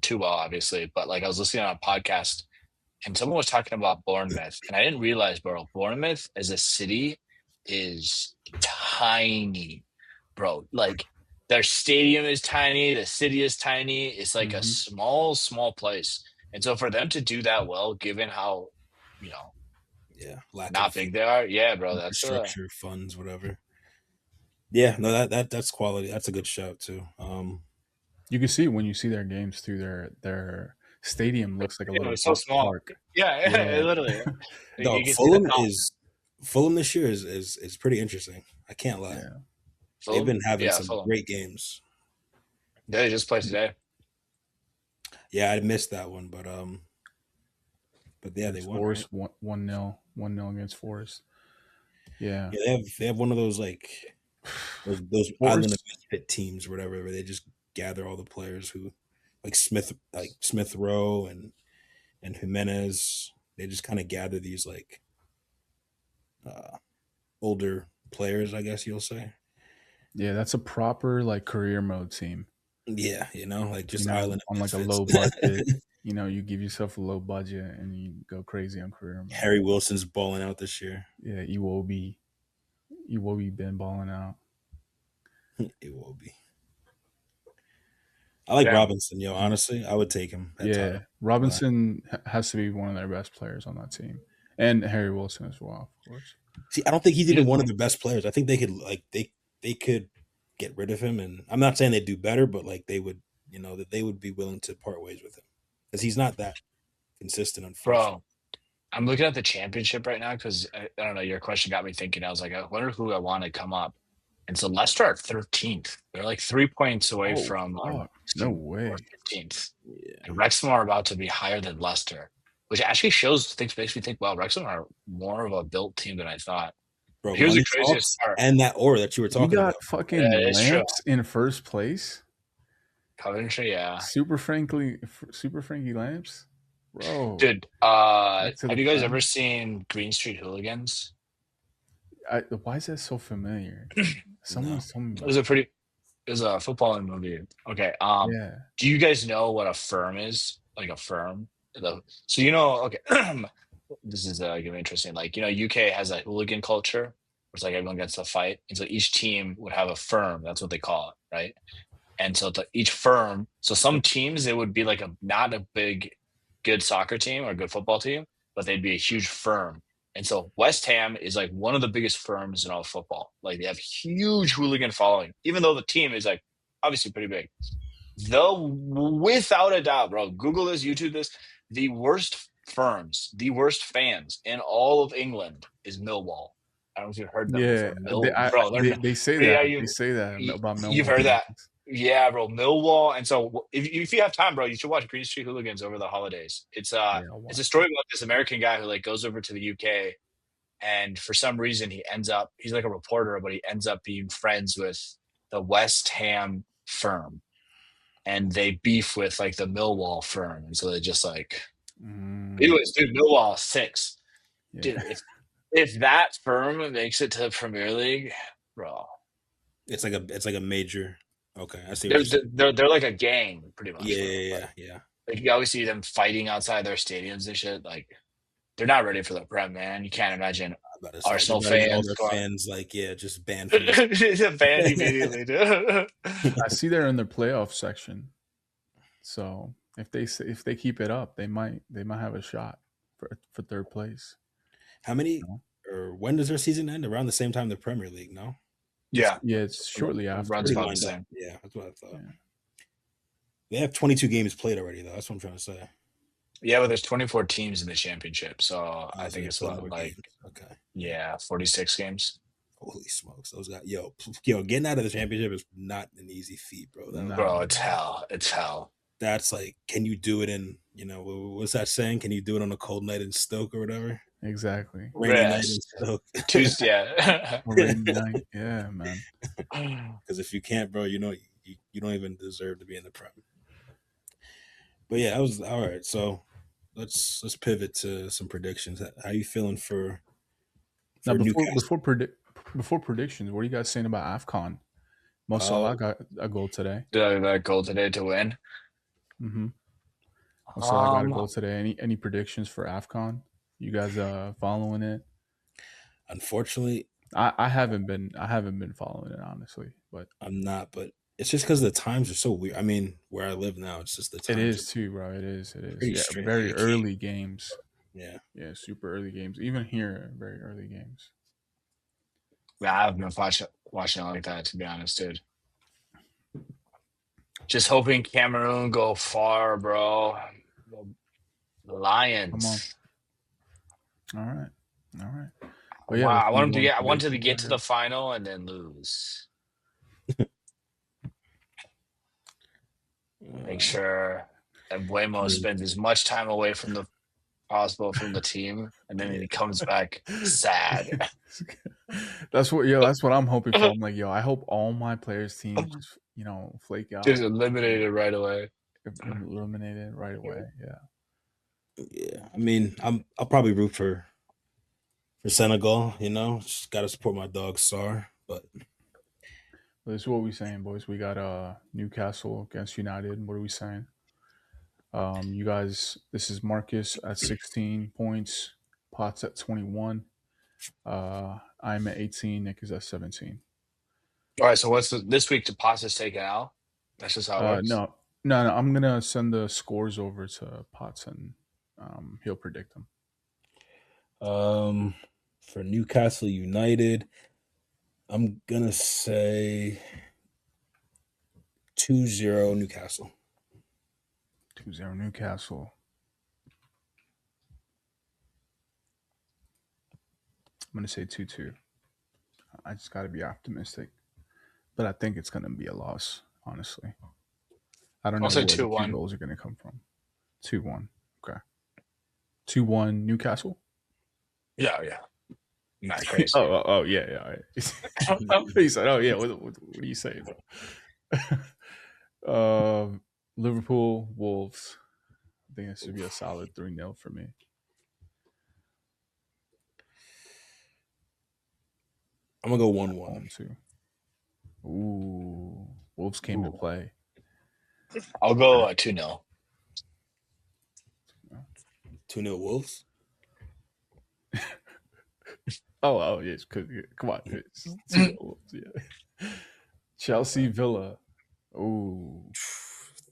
too well, obviously, but like I was listening on a podcast and someone was talking about Bournemouth, and I didn't realize, bro, Bournemouth as a city is tiny, bro. Like their stadium is tiny, the city is tiny. It's like a small place, and so for them to do that well, given how not big they are. Yeah, bro. That's structure, funds, whatever. Yeah, no, that's quality. That's a good shout too. You can see when you see their games too. Their stadium looks like a little so small park. Yeah, literally. Fulham this year is pretty interesting. I can't lie. Yeah. They've been having some Fulham. great games. They just played today. Yeah, I missed that one, but yeah, they Against won. Forest, Right? 1-0 against Forest. Yeah. Yeah, they have one of those like those island of misfit teams, or whatever, where they just gather all the players who like Smith Rowe and Jimenez. They just kind of gather these like older players, I guess you'll say. Yeah, that's a proper like career mode team. Yeah, like just You know, island of on like a misfits. low budget. You give yourself a low budget and you go crazy on career mode. Harry Wilson's balling out this year. Yeah, you will be been balling out. It will be. I like Robinson, honestly. I would take him. Yeah, Robinson has to be one of their best players on that team. And Harry Wilson as well, of course. See, I don't think he's even one of the best players. I think they could they could get rid of him, and I'm not saying they do better, but like they would, that they would be willing to part ways with him because he's not that consistent. Unfortunately, Bro, I'm looking at the championship right now because I don't know. Your question got me thinking. I was like, I wonder who I want to come up. And so Leicester are 13th. They're like 3 points away from no way 15th. Yeah. And Wrexham are about to be higher than Leicester, which actually makes me think, wow, Wrexham are more of a built team than I thought. Bro, here's the craziest part. And that aura that you were talking about. Fucking Lamps in first place. Coventry, yeah. Super Frankie Lamps. Bro. Dude, have you guys ever seen Green Street Hooligans? Why is that so familiar? Someone's telling me. It was a footballing movie. Okay. Yeah. Do you guys know what a firm is? Like a firm? So okay. This is gonna be interesting. Like, UK has a hooligan culture where it's like everyone gets to fight. And so each team would have a firm. That's what they call it, right? And so each firm, so some teams, it would be like not a big, good soccer team or a good football team, but they'd be a huge firm. And so West Ham is like one of the biggest firms in all football. Like they have huge hooligan following, even though the team is like obviously pretty big. Though, without a doubt, bro, Google this, YouTube this, the worst firms, the worst fans in all of England is Millwall. I don't know if you've heard them. Yeah, they say that. They say that about Millwall. You've heard that. Yeah, bro, Millwall. And so if you have time, bro, you should watch Green Street Hooligans over the holidays. It's a story about this American guy who like goes over to the UK, and for some reason he's like a reporter, but he ends up being friends with the West Ham firm, and they beef with like the Millwall firm, and so they just like. Anyways, dude, Millwall 6. Yeah. Dude, if that firm makes it to the Premier League, bro, it's like a major. Okay, I see. They're like a gang, pretty much. Yeah. Like you always see them fighting outside their stadiums and shit. Like they're not ready for the Prem, man. You can't imagine Arsenal fans. Fans just banned. From banned immediately, dude. I see they're in the playoff section, so if they keep it up, they might have a shot for third place. How many or when does their season end? Around the same time the Premier League, no? Yeah, it's shortly after. Yeah, that's what I thought. Yeah. They have 22 games played already, though. That's what I'm trying to say. Yeah, but there's 24 teams in the championship, so I think it's about like 46 games. Holy smokes, those guys! Yo, getting out of the championship is not an easy feat, bro. Bro, it's hell. It's hell. That's like, can you do it in? What's that saying? Can you do it on a cold night in Stoke or whatever? Exactly. Rainy night in Stoke. Tuesday, yeah. Rainy night, yeah, man. Because if you can't, bro, you don't even deserve to be in the Prem. But yeah, I was all right. So let's pivot to some predictions. How are you feeling for now? Before predictions, what are you guys saying about AFCON? Mo Salah got a goal today. Did I got a goal today to win? Mm-hmm. Mo Salah got a goal today. Any predictions for AFCON? You guys following it? Unfortunately, I haven't been following it, honestly, but I'm not. But it's just because the times are so weird. I mean, where I live now, it's just the times. It is too, bro. It is. Yeah, very early games. Yeah, super early games. Even here, very early games. Yeah, I haven't been watching it like that, to be honest, dude. Just hoping Cameroon go far, bro. The Lions. Come on. All right. But yeah, Wow, let's I move wanted to on get. I to wanted to Liverpool get right to here. the final and then lose. Make sure that I Buemo mean, spends as much time away from the possible from the team, and then yeah. he comes back sad. That's what I'm hoping for. I'm like, yo, I hope all my players' teams just flake Just out, eliminated right away. eliminated right away. Yeah. Yeah, I mean, I'll probably root for Senegal. Just got to support my dog Sar. But This is what we saying, boys. We got Newcastle against United. What are we saying? You guys, this is Marcus at 16 points, Potts at 21. I'm at 18. Nick is at 17. All right, so what's this week? Deposits taken out. That's just how it works. No. I'm gonna send the scores over to Potts and he'll predict them. for Newcastle United, I'm gonna say 2-0 Newcastle. 2-0 Newcastle. I'm gonna say 2-2. I just gotta be optimistic, but I think it's gonna be a loss. Honestly, I don't I'll know say where the 2 2-1. goals are gonna come from. 2-1. Okay. 2-1 Newcastle. Yeah. Not crazy. Yeah. All right. He said, "Oh yeah." What are you saying? Liverpool Wolves. I think this should be a solid 3-0 for me. I'm gonna go At 1-1. home too. Ooh, Wolves came to play. I'll go 2-0. 2-0 Wolves. Oh yes, come on, it's 2-0 Wolves. Yeah. Chelsea Villa. Ooh.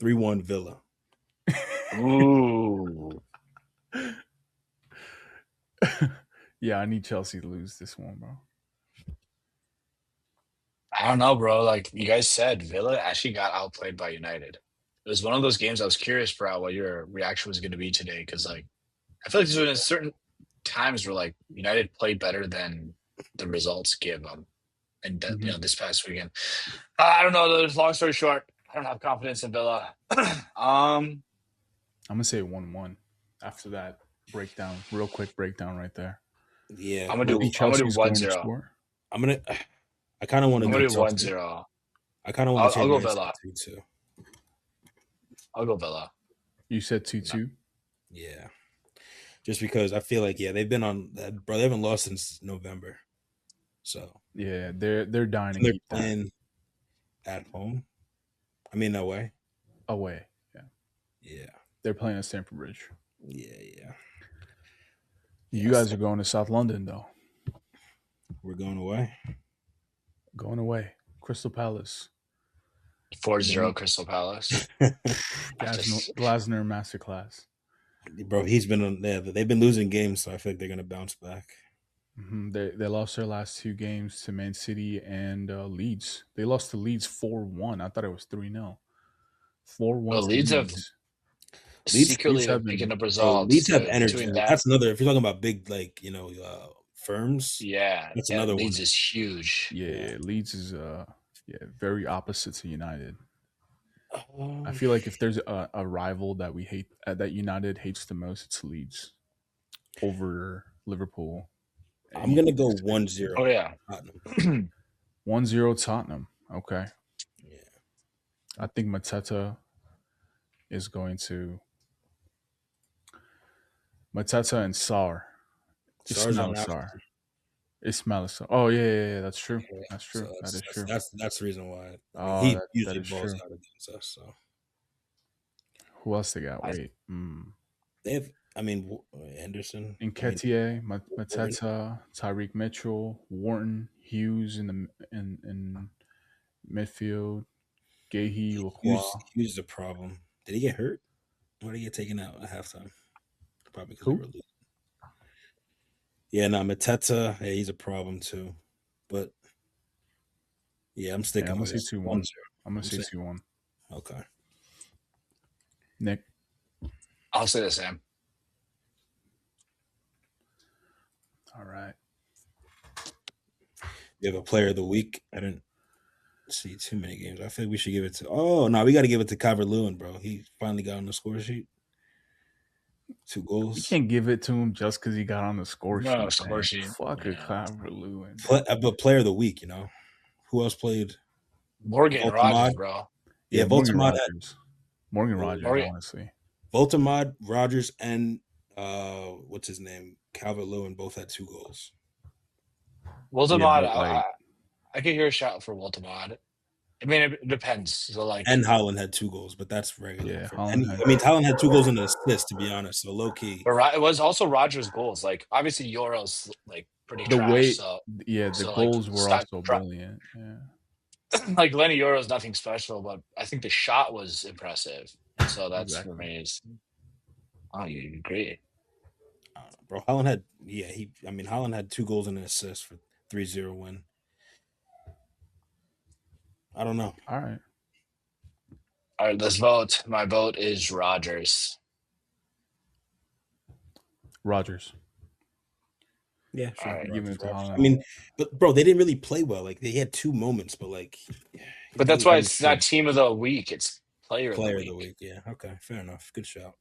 3-1 Villa. Ooh. Yeah, I need Chelsea to lose this one, bro. I don't know, bro. Like you guys said, Villa actually got outplayed by United. It was one of those games I was curious, bro, what your reaction was going to be today. Because, like, I feel like there's been certain times where, like, United played better than the results give them. And, this past weekend. I don't know. Long story short, I don't have confidence in Villa. I'm gonna say 1-1 after that breakdown. Real quick breakdown right there. Yeah, I'm What do you gonna think do I'm gonna do Chelsea's going to 1-0. score? I'm gonna. I kind of want to I'm go gonna do Chelsea. 1-0. I kind of want to I'll change go my answer Villa. to 2. I'll go Villa. You said 2-2. Yeah, just because I feel like they've been on that, bro. They haven't lost since November, so Yeah, they're dying to they're keep that playing at home. I mean, away. away. Yeah, Yeah, they're playing at Stamford Bridge. yeah. You guys are going to South London though. We're going away. Going away. Crystal Palace. 4-0 Crystal Palace. Glasner masterclass. Bro, he's been on there. They've been losing games, so I feel like they're gonna bounce back. They lost their last 2 games to Man City and Leeds. They lost to Leeds 4-1. I thought it was 3-0. 4-1 Well, to Leeds have Leeds. secretly have been been picking up Bro, Leeds results have to energy. between that. That's another. If you're talking about big, firms, Yeah, that's another one. Leeds is huge. Yeah, Leeds is very opposite to United. I Um, feel like if there's a rival that we hate that United hates the most, it's Leeds over Liverpool. I'm gonna go 1-0. Oh yeah. Tottenham. 1-0 Tottenham. Okay. Yeah, I think Mateta is going to Mateta and Sar. Stars Ismail on after. Sar. Ismail Sar. Oh yeah. That's true. Yeah, That's so true. That is true. that's the reason why. I mean, Oh, he that usually is balls true. out against us. So Who else they got? I, Wait. they have. I mean, Anderson. Nketiah, Warren. Mateta, Tyreek Mitchell, Wharton, Hughes in in midfield, Gahey, Lacroix. Hughes is a problem. Did he get hurt? Why did he get taken out at halftime? Probably because they Who? were losing. Yeah, no, Mateta, hey, he's a problem too. But yeah, I'm Yeah, sticking I'm gonna with say it. 2-1. 1-0. I'm gonna I'm say saying 2-1. okay. Nick. I'll say the same. All right. You have a player of the week. I didn't see too many games. I feel like we should give it to. Oh no, we got to give it to Calvert-Lewin, bro. He finally got on the score sheet. 2 You goals. can't give it to him just because he got on the score No, sheet. score Man. sheet. Fuck a Yeah. Calvert-Lewin. But player of the week, who else played? Morgan Rogers, bro. Yeah, Morgan Voltamod. Rogers. Morgan Rogers, Morgan- honestly. Voltamod, Rogers, and what's his name? Calvert-Lewin both had 2 goals. Woltemade, but, like- I could hear a shout for Woltemade. I mean, it depends. So, like, And Haaland had 2 goals, but that's regular. Yeah, Haaland had 2 goals and an assist, to be honest. So low key. but it was also Rogers' goals. Like, obviously, Euros like pretty The trash. way- So, the So, like, goals were stop- also drop- brilliant. Yeah. like Lenny Euro's nothing special, but I think the shot was impressive. So that's Exactly. for me. Oh, you agree? I don't know, bro. Haaland had Haaland had 2 goals and an assist for 3-0 win. I don't know. All right. All right, let's vote. My vote is Rogers. Rogers. Yeah, All right. Giving it to Haaland. I mean, but bro, they didn't really play well. Like they had 2 moments, but like. But that's why it's not team of the week. It's player of the week. Yeah. Okay. Fair enough. Good shout.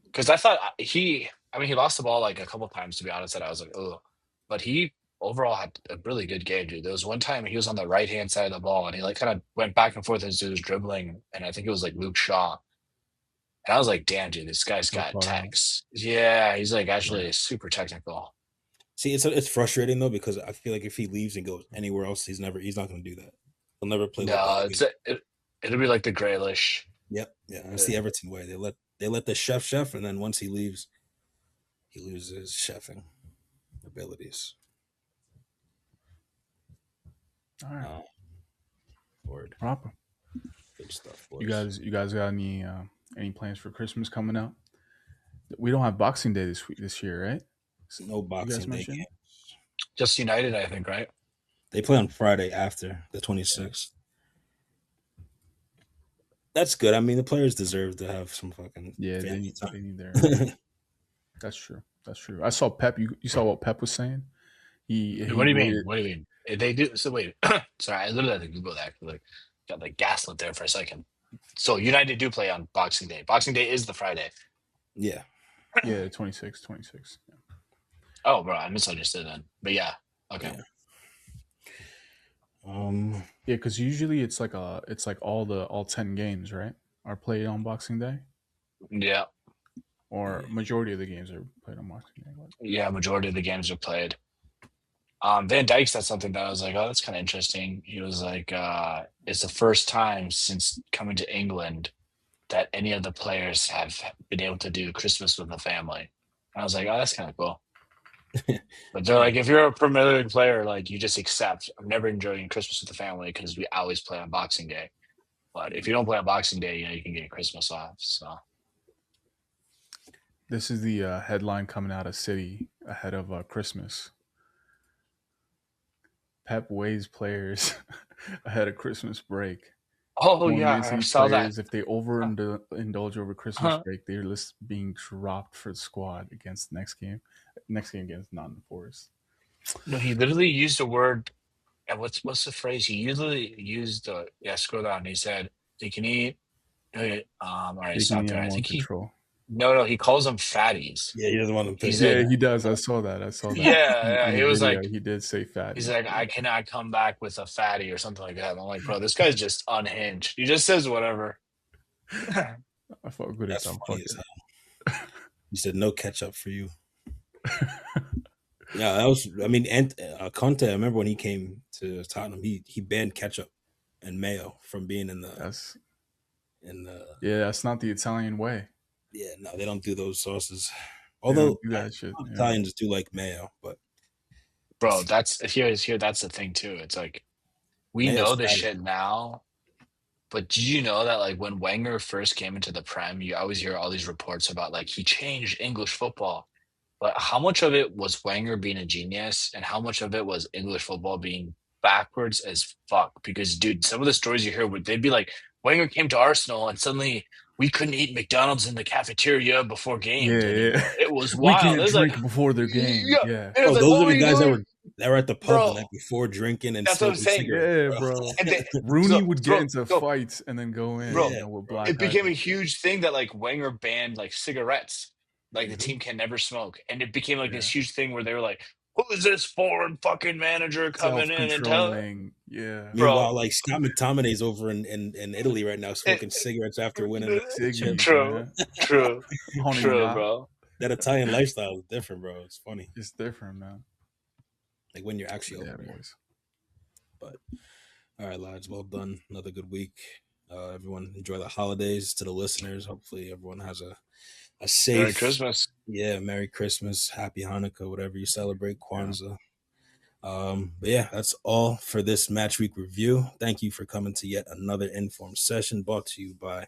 Because I thought he lost the ball like a couple times, to be honest, and I was like, oh. But he overall had a really good game, dude. There was one time he was on the right-hand side of the ball, and he like kind of went back and forth as he was dribbling, and I think it was like Luke Shaw. And I was like, damn, dude, this guy's got techs. Yeah, he's like actually super technical. See, it's frustrating though because I feel like if he leaves and goes anywhere else, he's not going to do that. He'll never play. No, it'll be like the Grealish. Yep. Yeah, it's the Everton way. They let the chef, and then once he leaves, he loses his chefing abilities. All right. Word. Proper. Good stuff. You guys got any plans for Christmas coming up? We don't have Boxing Day this year, right? No Boxing Day games. Just United, I think, right? They play on Friday after the 26th. That's good. I mean, the players deserve to have some fucking they need their. That's true. I saw Pep. You saw what Pep was saying. What do you mean? What do you mean? They do. So wait. Sorry, I literally had to Google that. Like, got like gaslit there for a second. So United do play on Boxing Day. Boxing Day is the Friday. Yeah. Yeah, 26. Yeah. Oh, bro, I misunderstood then. But yeah, okay. Yeah. Yeah, because usually it's like all 10 games, right, are played on Boxing Day. Yeah. Or majority of the games are played on Boxing Day. Yeah, majority of the games are played. Van Dijk said something that I was like, oh, that's kind of interesting. He was like, it's the first time since coming to England that any of the players have been able to do Christmas with the family. And I was like, oh, that's kind of cool. But they're like, if you're a Premier League player, like you just accept, I'm never enjoying Christmas with the family because we always play on Boxing Day. But if you don't play on Boxing Day, you can get Christmas off. So this is the headline coming out of City ahead of Christmas. Pep weighs players ahead of Christmas break. Oh, yeah, I saw that. If they overindulge over Christmas break, they're just being dropped for the squad against the next game against Nottingham Forest. No, he literally used a word. And what's the phrase? He usually used scroll down. He said, they can eat. All right, stop there. I think he calls them fatties. Yeah, he doesn't want them. He does. I saw that. Yeah, he was like, he did say fatty. He's like, I cannot come back with a fatty or something like that. And I'm like, bro, this guy's just unhinged. He just says whatever. I felt good. That's funny as hell. He said, no ketchup for you. Yeah, that was. I mean, Conte. I remember when he came to Tottenham, he banned ketchup and mayo from being in the. That's not the Italian way. Yeah, no, they don't do those sauces. Although Italians do like mayo, but bro, that's the thing too. It's like we know this shit now, but did you know that like when Wenger first came into the Prem, you always hear all these reports about like he changed English football. But how much of it was Wenger being a genius and how much of it was English football being backwards as fuck? Because, dude, some of the stories you hear, they'd be like, Wenger came to Arsenal and suddenly we couldn't eat McDonald's in the cafeteria before games. Yeah. It was wild. We can't drink before their game. Yeah. Those are the guys that were They were at the pub Bro, the night before drinking and that's what I'm smoking saying. cigarettes. Yeah, bro. And they, Rooney would get into bro, fights and then go in, bro, with Bro. black it eyes. became a huge thing that like Wenger banned like cigarettes. Like the Mhm. team can never smoke. And it became like Yeah. this huge thing where they were like, who is this foreign fucking manager coming in and tell Self-controlling. Yeah. bro? Meanwhile, like Scott McTominay's over in Italy right now smoking cigarettes after winning the Siggy's, championship. man. True, On a yacht. bro. That Italian lifestyle is different, bro. It's funny. It's different, man. Like when you're actually Yeah, over there. boys. But all right, lads, well done. Another good week. Everyone enjoy the holidays. To the listeners, hopefully everyone has a safe Merry Christmas. Yeah, Merry Christmas, Happy Hanukkah, whatever you celebrate, Kwanzaa. But yeah, that's all for this match week review. Thank you for coming to yet another informed session brought to you by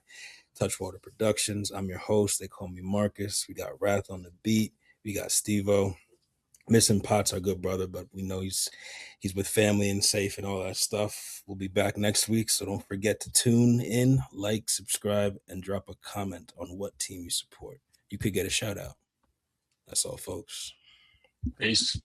Touchwater Productions. I'm your host. They call me Marcus. We got Wrath on the beat. We got Steve-O. Missing Potts, our good brother, but we know he's with family and safe and all that stuff. We'll be back next week, so don't forget to tune in, like, subscribe, and drop a comment on what team you support. You could get a shout out. That's all, folks. Peace.